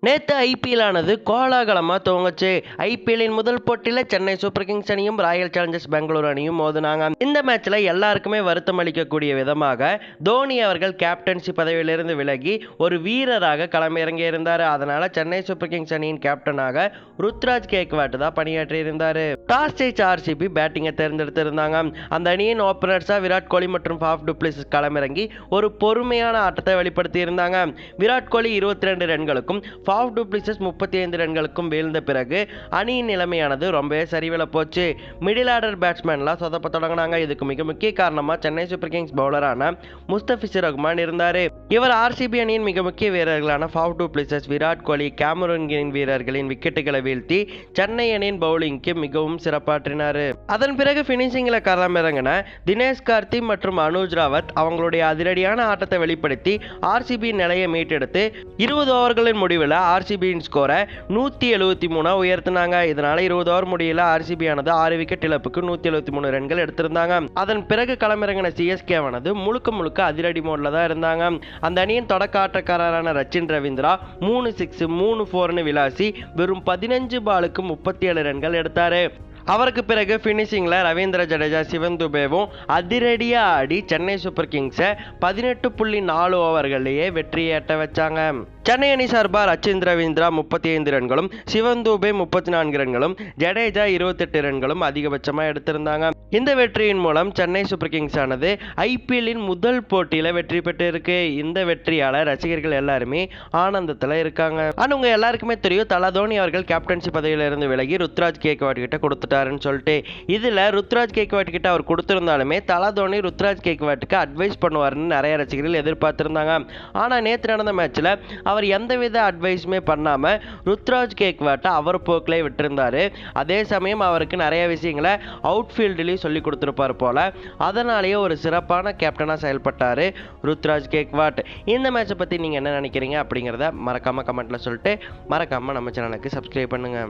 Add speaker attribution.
Speaker 1: நேத்து ஐபிஎல் ஆனது கோலாகலமா துவங்குச்சு. ஐபிஎல்லின் முதல் போட்டியில சென்னை சூப்பர் கிங்ஸ் அணியும் ராயல் சேலஞ்சர்ஸ் பெங்களூரு அணியும் மோதினாங்க. இந்த மேட்ச்ல எல்லாருக்குமே வருத்தம் அளிக்கக்கூடிய விதமாக தோனி அவர்கள் கேப்டன்சி பதவியிலிருந்து விலகி ஒரு வீரராக களமிறங்கி இருந்தார். அதனால சென்னை சூப்பர் கிங்ஸ் அணியின் கேப்டனாக ருத்ராஜ் கேக்வாட் தான் பணியாற்றி இருந்தாரு. டாஸ் ஜெயிச்ச ஆர்சிபி பேட்டிங்கை தேர்ந்தெடுத்திருந்தாங்க. அந்த அணியின் ஓபனர்ஸா விராட் கோலி மற்றும் ஃபாஃப் டு பிளெசிஸ் களமிறங்கி ஒரு பொறுமையான ஆட்டத்தை வெளிப்படுத்தி இருந்தாங்க. Virat Kohli 22 ரன்களுக்கும் Faf to Plessis 35 ரன்களுக்கும் வீழ்ந்த பிறகு அணியின் நிலைமையானது ரொம்பவே சரிவில் போச்சு. மிடில் ஆர்டர் பேட்ஸ்மேன்லாம் சொதப்ப தொடங்கினாங்க. இதுக்கு மிக முக்கிய காரணமா சென்னை சூப்பர் கிங்ஸ் பவுலரான முஸ்தபிசர் ரஹ்மான் இருந்தார். இவர் ஆர்சிபி அணியின் மிக முக்கிய வீரர்களான Faf to Plessis, Virat Kohli, Cameron green வீரர்களின் விக்கெட்டுகளை வீழ்த்தி சென்னை அணியின் பவுலிங்க்கு மிகவும் சிறப்பாற்றினார். அதன் பிறகு பினிஷிங்ல களமிறங்கின தினேஷ் கார்த்தி மற்றும் அனுஜ் ராவத் அவங்களுடைய அதிரடியான ஆட்டத்தை வெளிப்படுத்தி ஆர்சிபி நிலையை மீட்டெடுத்து 20 ஓவர்களின் முடிவில் ஆர்சிபியின் ஸ்கோரை 173 உயர்த்தினாங்க. இதனால 20 ஓவர் முடியல ஆர்சிபி ஆனது 6 விக்கெட் இழப்புக்கு 173 ரன்கள் எடுத்திருந்தாங்க. அதன் பிறகு களமிறங்கின சிஎஸ்கே ஆனது முழுக்க அதிரடி மோட்ல தான் இருந்தாங்க. அந்த அணியின் தொடக்க ஆட்டக்காரரான ரச்சின் ரவீந்திரா 3 6 3 4 விளாசி வெறும் 15 பாலுக்கு 37 ரன்கள் எடுத்தாரு. அவருக்கு பிறகு பினிஷிங்ல ரவீந்திர ஜடேஜா, சிவன் துபேவும் அதிரடியா ஆடி சென்னை சூப்பர் கிங்ஸை 18.4 ஓவர்களையே வெற்றியை எட்ட வச்சாங்க. சென்னை அணி சார்பா ரச்சின் ரவீந்திரா 35 ரன்களும், சிவன் துபே 34 ரன்களும், ஜடேஜா 28 ரன்களும் அதிகபட்சமாக எடுத்திருந்தாங்க. இந்த வெற்றியின் மூலம் சென்னை சூப்பர் கிங்ஸ் ஆனது ஐபிஎல்லின் முதல் போட்டியில வெற்றி பெற்று இருக்கு. இந்த வெற்றியால ரசிகர்கள் எல்லாருமே ஆனந்தத்துல இருக்காங்க. ஆனா உங்க எல்லாருக்குமே தெரியும், தல தோனி அவர்கள் கேப்டன்சி பதவியில இருந்து விலகி ருத்ராஜ் கேக்வாட் கிட்ட கொடுத்துட்டாருன்னு சொல்லிட்டு. இதுல ருத்ராஜ் கேக்வாட் கிட்ட அவர் கொடுத்திருந்தாலுமே தல தோனி ருத்ராஜ் கேக்வாட்டுக்கு அட்வைஸ் பண்ணுவாருன்னு நிறைய ரசிகர்கள் எதிர்பார்த்திருந்தாங்க. ஆனா நேற்று நடந்த மேட்ச்ல அவர் எந்தவித அட்வைஸுமே பண்ணாம ருத்ராஜ் கேக்வாட்டை அவர் போக்கிலே விட்டிருந்தாரு. அதே சமயம் அவருக்கு நிறைய விஷயங்களை அவுட்ஃபீல்ட்லயும் சொல்லி கொடுத்துருப்பார் போல. அதனாலேயே ஒரு சிறப்பான கேப்டனா செயல்பட்டாரு ருத்ராஜ் கேக்வாட். இந்த மேட்சை பத்தி நீங்க என்ன நினைக்கிறீங்க அப்படிங்கிறத மறக்காம கமெண்ட்ல சொல்லிட்டு மறக்காம நம்ம சேனலுக்கு சப்ஸ்கிரைப் பண்ணுங்க.